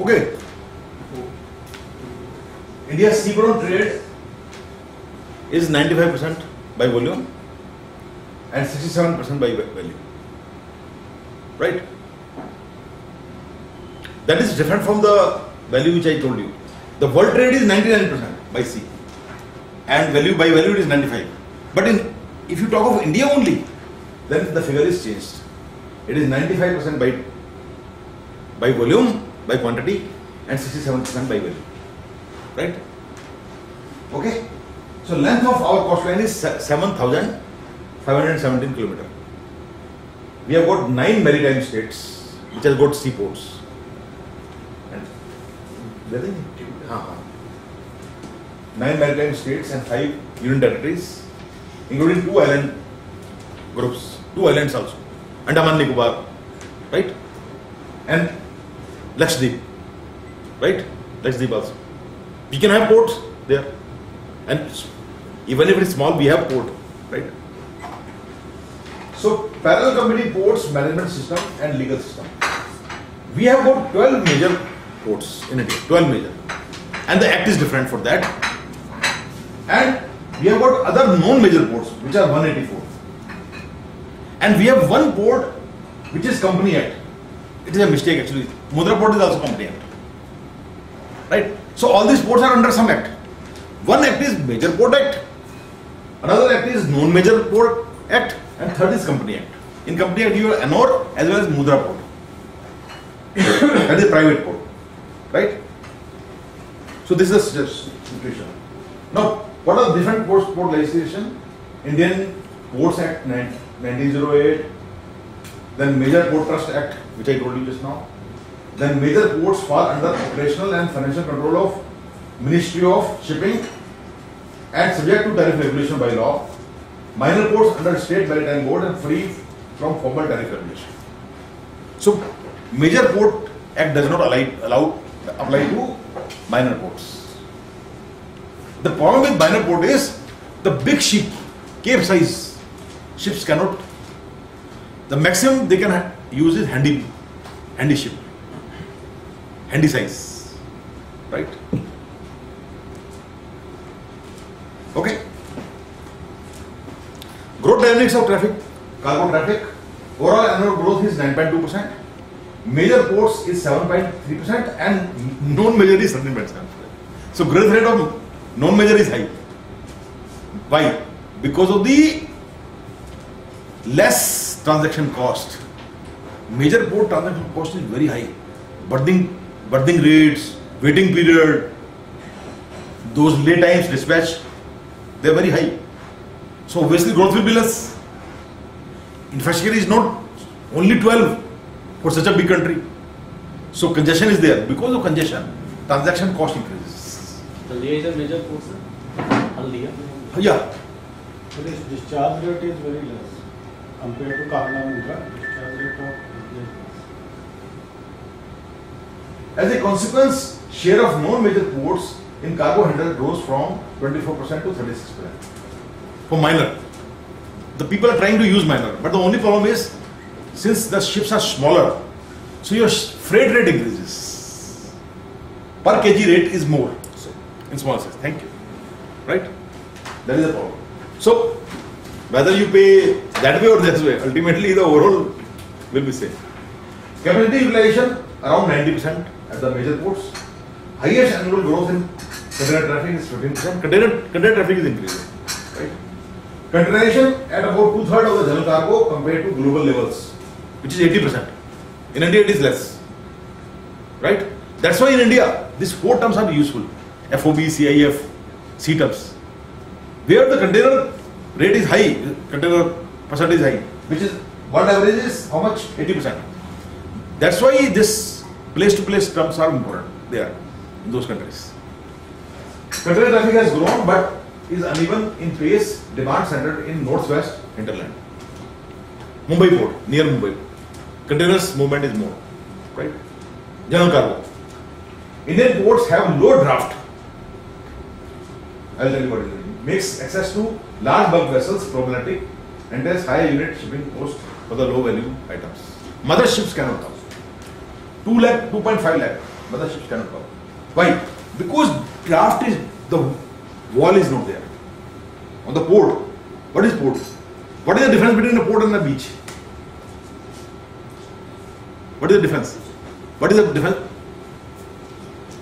Okay. India's seaborne trade is 95% by volume and 67% by value. Right? That is different from the value which I told you. The world trade is 99% by sea and value by value it is 95. But if you talk of India only, then the figure is changed. It is 95% by volume, by quantity, and 67% by value. Right? Okay? So length of our coastline is 7,517 km. We have got 9 maritime states which have got seaports. And 9 maritime states and 5 union territories, including 2 island groups, 2 islands also, Andaman Nicobar, right? And Lakshadweep, right? Lakshadweep also. We can have ports there, and even if it is small, we have port, right? So parallel committee ports management system and legal system. We have got 12 major ports in India, 12 major, and the act is different for that. And we have got other non-major ports which are 184. And we have one port which is Company Act. It is a mistake actually. Mundra Port is also Company Act. Right? So all these ports are under some act. One act is Major Port Act, another act is Non-Major Port Act, and third is Company Act. In Company Act you have Ennore as well as Mundra Port. That is a private port. Right? So this is the situation. Now, what are the different port legislation? Indian Ports Act 1908, then Major Port Trust Act, which I told you just now. Then major ports fall under operational and financial control of Ministry of Shipping and subject to tariff regulation by law. Minor ports under State Maritime Board and free from formal tariff regulation. So, Major Port Act does not apply to minor ports. The problem with minor port is the big ship, Cape size ships cannot. The maximum they can use is handy ship, handy size, right? Okay. Growth dynamics of traffic, cargo traffic. Overall annual growth is 9.2%. Major ports is 7.3% and non-major is 13.7%. So growth rate of non-major is high. Why? Because of the less transaction cost. Major port transaction cost is very high. Berthing rates, waiting period, those lay times dispatch, they are very high. So obviously growth will be less. Infrastructure is not only 12 for such a big country. So congestion is there. Because of congestion, transaction cost increases. Haldia is a major port, sir? Haldia? Yeah. But its discharge rate is very less compared to Kahana Mundra. Discharge rate of As a consequence, share of non-major ports in cargo handle rose from 24% to 36%. For minor. The people are trying to use minor, but the only problem is, since the ships are smaller, so your freight rate increases. Per kg rate is more in small size. Thank you. Right? That is the problem. So, whether you pay that way or this way, ultimately the overall will be same. Capacity utilization around 90% at the major ports. Highest annual growth in container traffic is 15%. Container traffic is increasing. Right? Containerization at about 2/3 of the general cargo compared to global levels, which is 80%. In India it is less. Right? That's why in India these 4 terms are useful. FOB, CIF, C terms. Where the container rate is high, container percentage is high, which is world average is how much? 80%. That's why this place to place terms are important there in those countries. Container traffic has grown but is uneven in pace, demand centered in northwest hinterland. Mumbai port, near Mumbai. Containers movement is more, right? General cargo. Indian ports have low draft. I'll tell you what it is. Makes access to large bulk vessels problematic and has higher unit shipping cost for the low value items. Mother ships cannot come. 2 lakh, 2.5 lakh Mother ships cannot come. Why? Because draft is, the wall is not there. On the port. What is port? What is the difference between a port and a beach? What is the difference? What is the difference?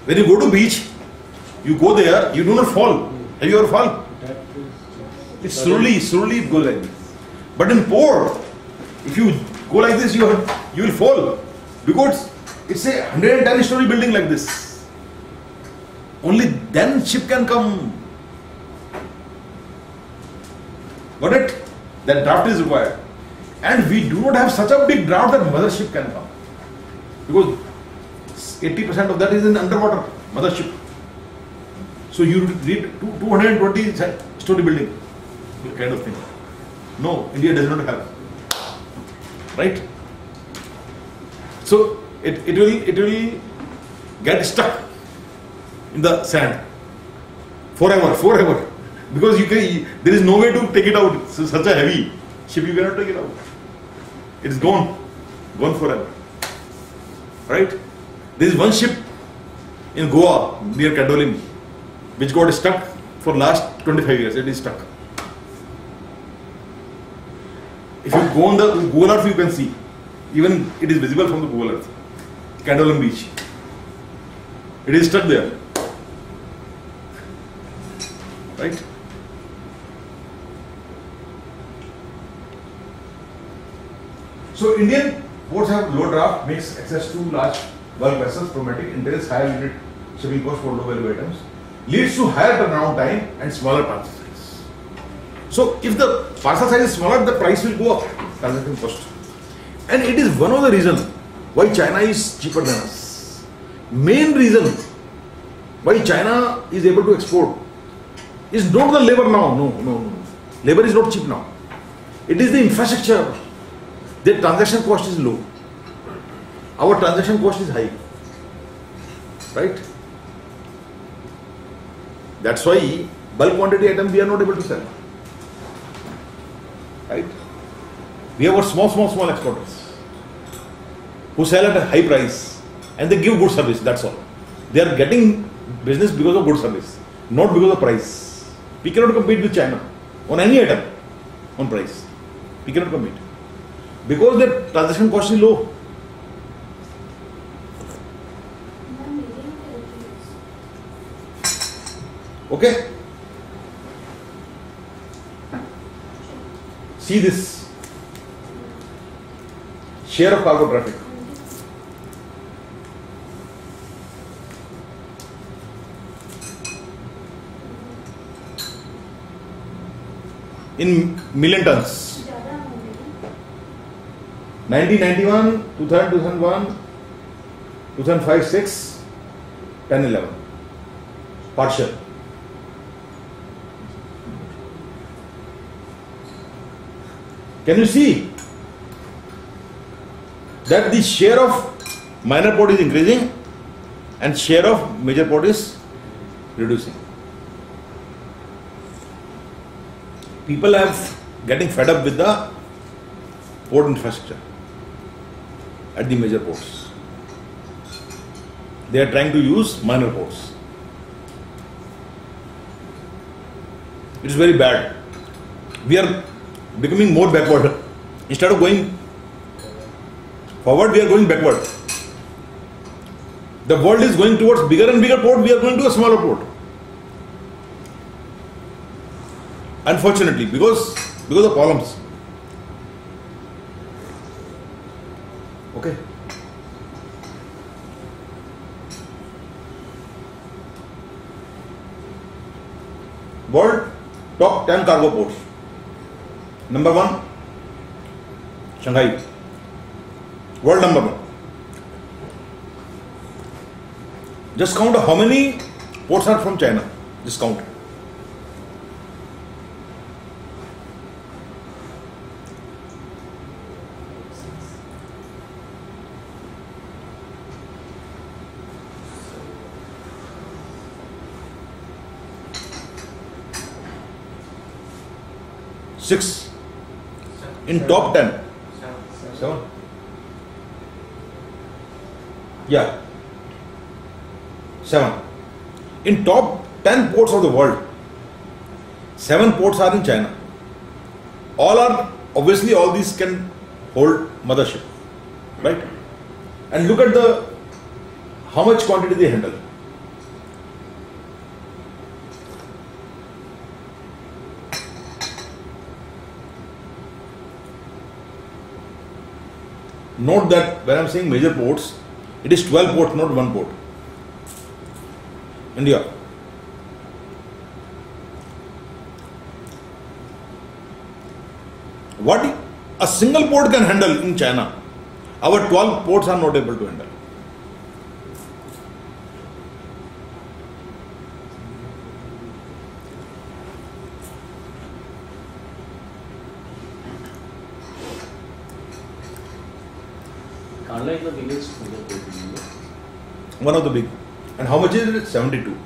When you go to beach, you go there, you do not fall. Have you ever fall? That It's slowly it goes like this. But in port, if you go like this, you will fall. Because it's a 110-story building like this. Only then ship can come. Got it? That draft is required. And we do not have such a big draft that mothership can come. Because 80% of that is in underwater, mothership. So you need 220-story building kind of thing. No, India does not have. Right? So it will get stuck in the sand forever. Because there is no way to take it out. So such a heavy ship, you cannot take it out. It is gone forever. Right? There is one ship in Goa near Kadolim which got stuck for last 25 years. It is stuck. If you go on the Google Earth, you can see. Even it is visible from the Google Earth. Kadolim beach. It is stuck there. Right? So Indian ports have low draft, makes access to large bulk vessels problematic, entails higher unit shipping cost for low value items, leads to higher turnaround time and smaller parcel size. So if the parcel size is smaller, the price will go up, transaction cost. And it is one of the reasons why China is cheaper than us. Main reason why China is able to export is not the labor now. No. Labor is not cheap now. It is the infrastructure. Their transaction cost is low. Our transaction cost is high. Right? That's why bulk quantity items we are not able to sell. Right? We have got small exporters who sell at a high price and they give good service, that's all. They are getting business because of good service, not because of price. We cannot compete with China on any item on price. We cannot compete. Because the transaction cost is low. Okay? See this. Share of cargo traffic. In million tons. 1991, 2001, 2005, 6, 10, 11. Partial. Can you see that the share of minor port is increasing and share of major port is reducing? People are getting fed up with the port infrastructure at the major ports. They are trying to use minor ports. It is very bad. We are becoming more backward. Instead of going forward, we are going backward. The world is going towards bigger and bigger port, we are going to a smaller port. Unfortunately, because of problems. Okay. World top 10 cargo ports. Number 1, Shanghai. World number 1. Just count how many ports are from China. Just count. Six. In top 10. 7. Yeah. 7. In top 10 ports of the world, 7 ports are in China. All are, obviously all these can hold mothership, right? And look at how much quantity they handle. Note that when I am saying major ports, it is 12 ports, not 1 port. India. What a single port can handle in China, our 12 ports are not able to handle. Kandla is the biggest major port in India. One of the big. And how much is it? 72.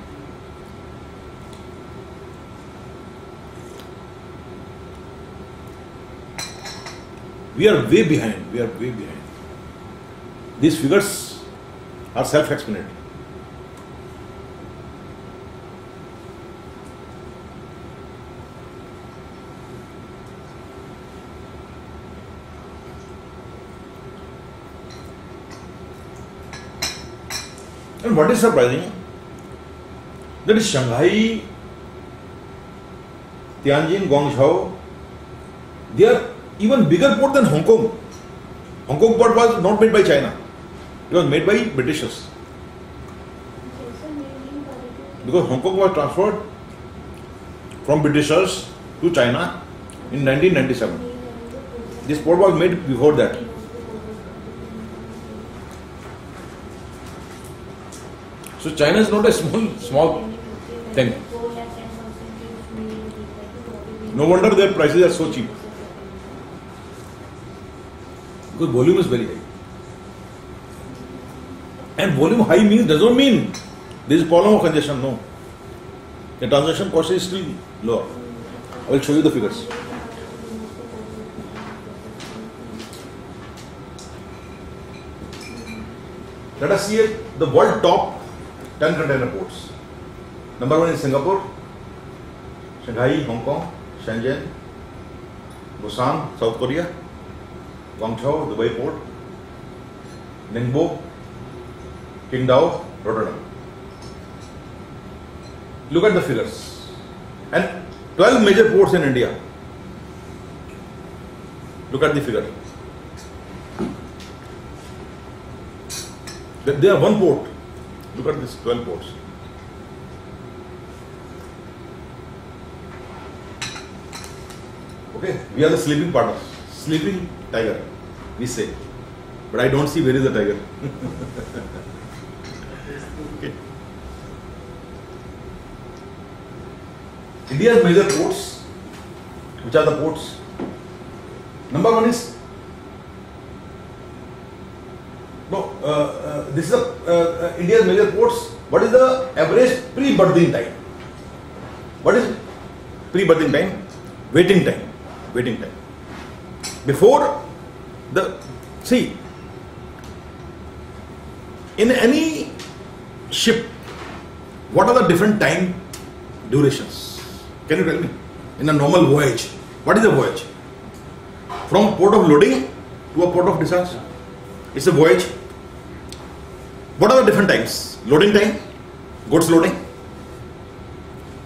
We are way behind. We are way behind. These figures are self-explanatory. And what is surprising, that is Shanghai, Tianjin, Guangzhou, they are even bigger port than Hong Kong. Hong Kong port was not made by China. It was made by Britishers. Because Hong Kong was transferred from Britishers to China in 1997. This port was made before that. So China is not a small thing. No wonder their prices are so cheap. Because volume is very high. And volume high does not mean there is a problem of congestion, no. The transaction cost is still lower. I will show you the figures. Let us see the world top 10 container ports. Number 1 is Singapore, Shanghai, Hong Kong, Shenzhen, Busan, South Korea, Guangzhou, Dubai Port, Ningbo, Qingdao, Rotterdam. Look at the figures. And 12 major ports in India. Look at the figure. They are one port. Look at this 12 ports. Okay, we are the sleeping partners. Sleeping tiger, we say. But I don't see where is the tiger. Okay. India's major ports, which are the ports? Number 1 is, this is India's major ports. What is the average pre-berthing time? What is pre-berthing time? Waiting time. Waiting time. Before see, in any ship, what are the different time durations? Can you tell me? In a normal voyage, what is a voyage? From port of loading to a port of discharge. It's a voyage. What are the different times? Loading time, goods loading,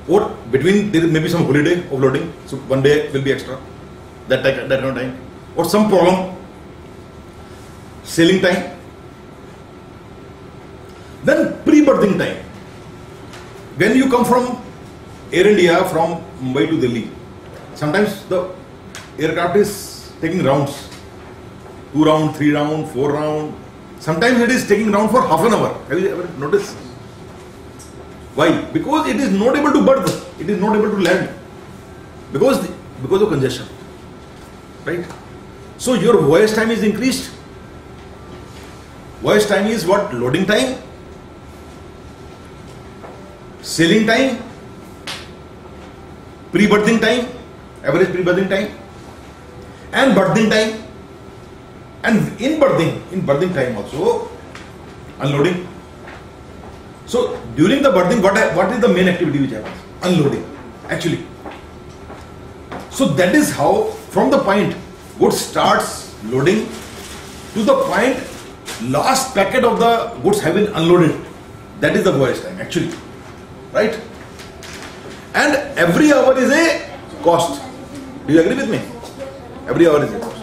or between there may be some holiday of loading, so one day will be extra, that kind of time, or some problem, sailing time. Then pre-berthing time. When you come from Air India from Mumbai to Delhi, sometimes the aircraft is taking rounds, 2 round, 3 round, 4 round. Sometimes it is taking round for half an hour. Have you ever noticed? Why? Because it is not able to berth. It is not able to land. Because of congestion. Right? So your voyage time is increased. Voyage time is what? Loading time, sailing time, pre-berthing time, average pre-berthing time, and berthing time. And in berthing time also, unloading. So during the berthing, what is the main activity which happens? Unloading, actually. So that is how from the point goods starts loading to the point last packet of the goods have been unloaded. That is the voyage time actually, right? And every hour is a cost. Do you agree with me? Every hour is a cost.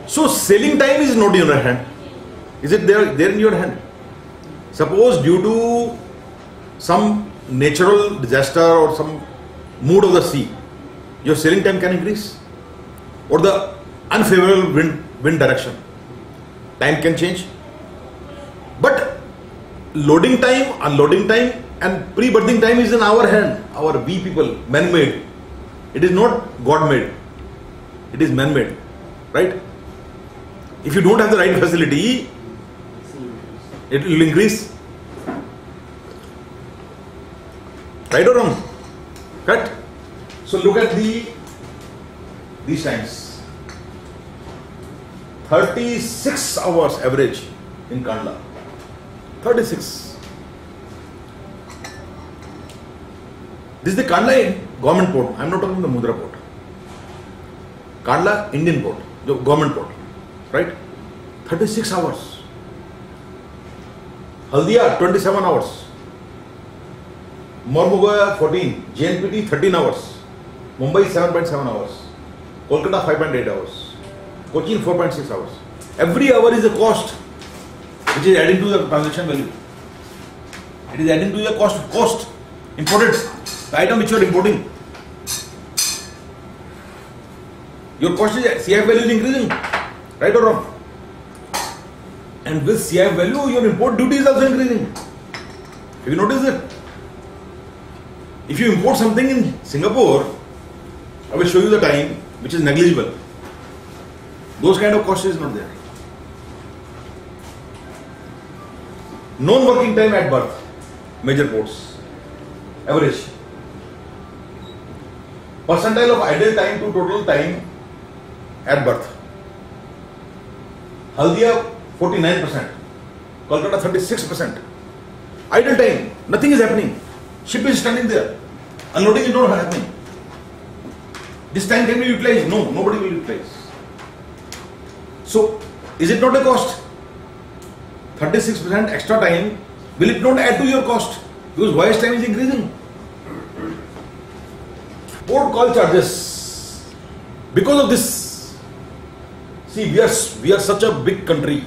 So selling time is not in your hand. Is it there in your hand? Suppose due to some natural disaster or some mood of the sea, your selling time can increase, or the unfavorable wind direction, time can change. But loading time, unloading time and pre-berthing time is in our hand, our we people, man-made. It is not God-made, it is man-made, right? If you don't have the right facility, it will increase. Right or wrong? Correct? So look at these times. 36 hours average in Kandla. 36. This is the Kandla government port. I am not talking the Mundra port. Kandla Indian port, the government port, right? 36 hours. Haldia 27 hours. Mormuga 14. JNPT 13 hours. Mumbai 7.7 hours. Kolkata 5.8 hours. Cochin 4.6 hours. Every hour is a cost which is adding to the transaction value. It is adding to the cost imported, the item which you are importing. Your cost is CIF value is increasing, right or wrong? And with CIF value, your import duty is also increasing. Have you noticed it? If you import something in Singapore, I will show you the time which is negligible. Those kind of cost is not there. Non-working time at berth, major ports, average. Percentile of idle time to total time at berth. Haldia 49%, Kolkata 36%. Idle time, nothing is happening. Ship is standing there. Unloading is not happening. This time can be utilized? No, nobody will utilize. So, is it not a cost? 36% extra time, will it not add to your cost? Because voyage time is increasing. Port call charges. Because of this, see, we are such a big country.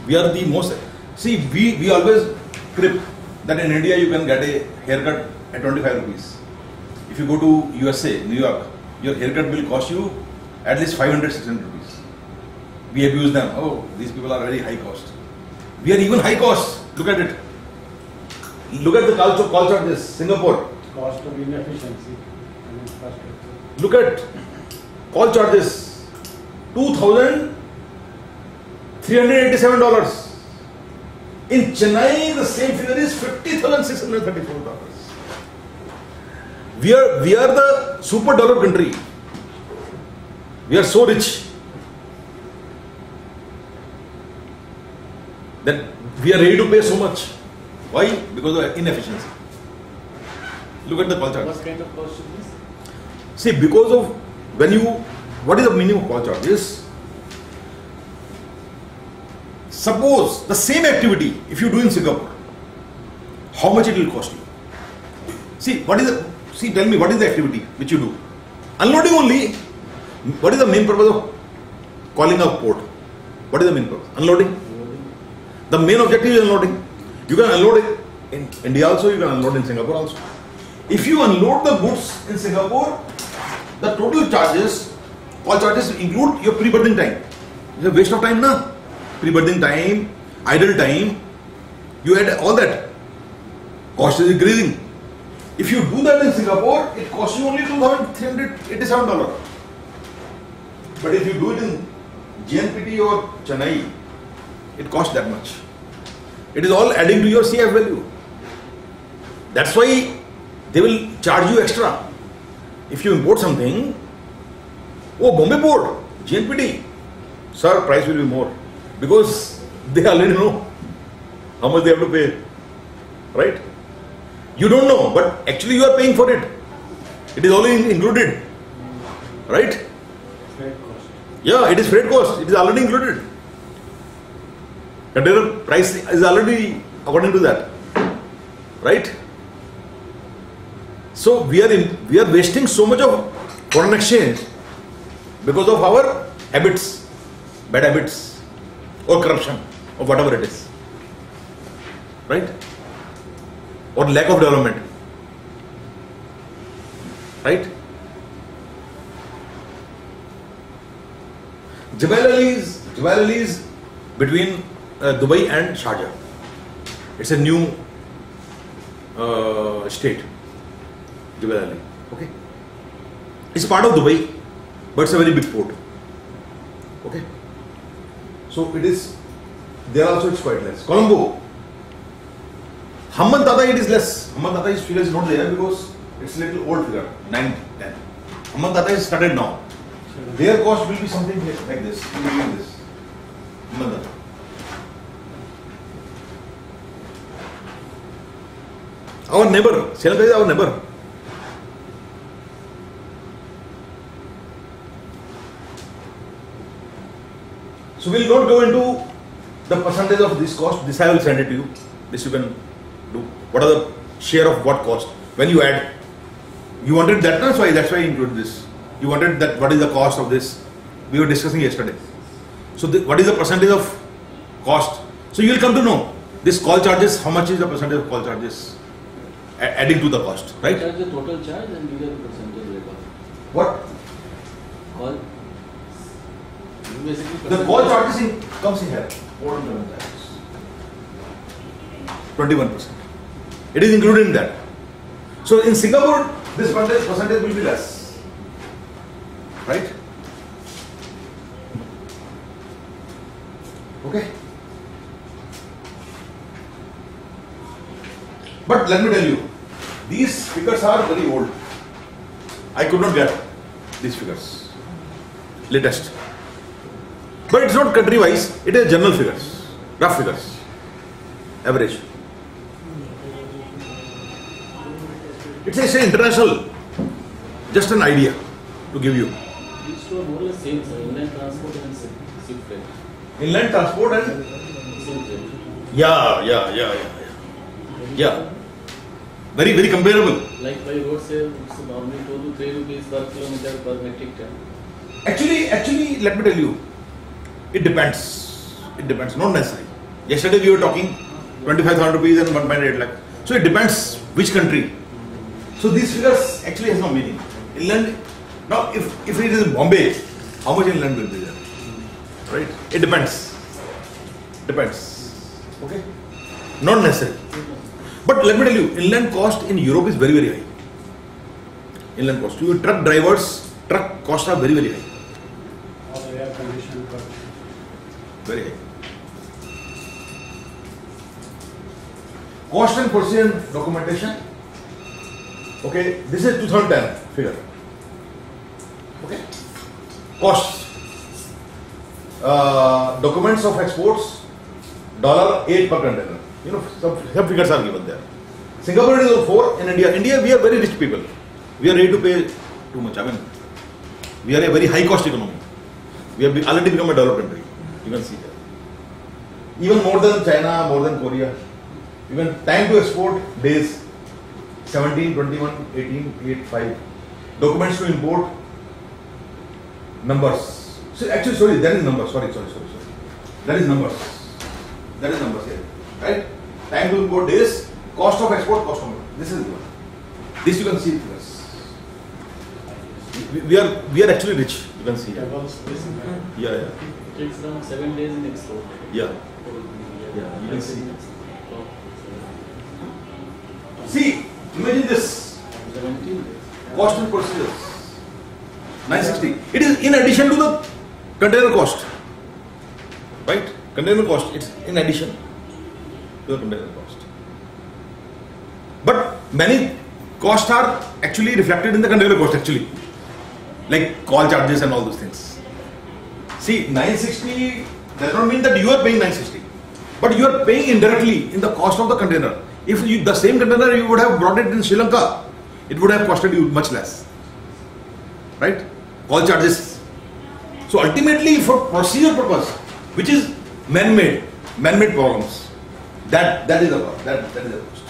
We are the most. See, we always crib that in India you can get a haircut at 25 rupees. If you go to USA, New York, your haircut will cost you at least 500, 600 rupees. We abuse them. Oh, these people are very high cost. We are even high cost. Look at it. Look at the call charges. Singapore. Cost of inefficiency and infrastructure. Look at call charges. $2,387. In Chennai, the same figure is $50,634. We are the super developed country. We are so rich that we are ready to pay so much. Why? Because of inefficiency. Look at the call charges. What kind of cost is this? See, because of what is the meaning of call charges? Suppose the same activity, if you do in Singapore, how much it will cost you? Tell me, what is the activity which you do? Unloading only. What is the main purpose of calling a port? What is the main purpose? Unloading. The main objective is unloading. You can unload it in India also, you can unload in Singapore also. If you unload the goods in Singapore, the total charges, all charges include your pre-berthing time. It's a waste of time, na? Pre-berthing time, idle time, you add all that. Cost is increasing. If you do that in Singapore, it costs you only $2,387. But if you do it in JNPT or Chennai, it costs that much. It is all adding to your CF value. That's why they will charge you extra. If you import something, oh, Bombay port, JNPT, sir, price will be more. Because they already know how much they have to pay. right? You don't know, but actually you are paying for it. It is already included, right? Freight cost. Yeah, it is freight cost. It is already included. Container price is already according to that, right? So we are wasting so much of foreign exchange because of our habits, bad habits, or corruption, or whatever it is, right? Or lack of development, right? Jebel Ali is between Dubai and Sharjah. It's a new state, Jebel Ali. Okay, it's part of Dubai, but it's a very big port. Okay, so it is. There also it's quite less. Colombo, Hamman Tata, it is less. Hamman Tata's figure is not there because it's a little old figure, 9, 10. Hamman Tata is started now. Their cost will be something like this, like this. Hamman Tata. Our neighbor, Sri Lanka is our neighbor. So we will not go into the percentage of this cost. This I will send it to you. This you can do. What are the share of what cost? When you add, you wanted that, that's why I included this. You wanted that, what is the cost of this? We were discussing yesterday. So what is the percentage of cost? So you will come to know this call charges, how much is the percentage of call charges adding to the cost, right? Charge the total charge and give the percentage rate of What? call. Basically, The call charges comes in here. 21%. It is included in that. So in Singapore, this percentage will be less, right? Okay. But let me tell you, these figures are very old. I could not get these figures, latest. But it's not country wise, it is general figures, rough figures, average. It's international, just an idea to give you. these two are more or less same, sir. Inland transport and ship freight. Inland transport and Same freight. yeah. Very comparable. Like by road say, it's normally 2 to 3 rupees per kilometer per metric ton. Actually, let me tell you, it depends. It depends, not necessarily. Yesterday we were talking 25,000 rupees and 1.8 lakh. So it depends which country. So these figures actually has no meaning. Inland, now if it is in Bombay, how much inland will be there? Right? It depends. Depends. Okay? Not necessary. But let me tell you, inland cost in Europe is very high. Inland cost. Your truck drivers, truck costs are very high. All air conditioned trucks. Very high. Cost and procedure documentation. Okay, this is 2010 figure. Okay. Costs. Documents of exports, $8 per container. You know, some figures are given there. Singapore is 4. In India we are very rich people. We are ready to pay too much. I mean, we are a very high cost economy. We have already become a developed country. You can see that. Even more than China, more than Korea. Even time to export days 17, 21, 18, 8, 5. Documents to import, numbers. So actually, sorry, that is numbers. Sorry. That is numbers. That is numbers here. Right? Time to import days, cost of export, cost of import. This is given. This you can see figures. We are actually rich. You can see. Tables, this and that. Yeah. It takes around 7 days in export. Yeah. You can see. See, imagine this. 17 days. Cost and procedures. 960. It is in addition to the container cost. Right? Container cost, it's in addition to the container cost. But many costs are actually reflected in the container cost actually. Like call charges and all those things. See, 960 does not mean that you are paying 960. But you are paying indirectly in the cost of the container. If the same container you would have brought it in Sri Lanka, it would have costed you much less. Right? Call charges. So ultimately, for procedure purpose, which is man-made problems, that is the cost. That is the cost.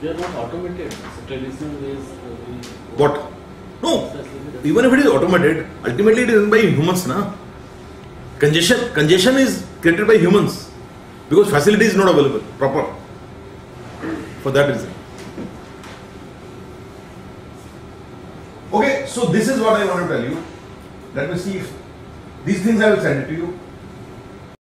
They are not automated. So traditional ways. What? No. Even if it is automated, ultimately it is done by humans, na? Congestion is created by humans because facility is not available proper for that reason. Okay, so this is what I want to tell you. Let me see if these things I will send it to you.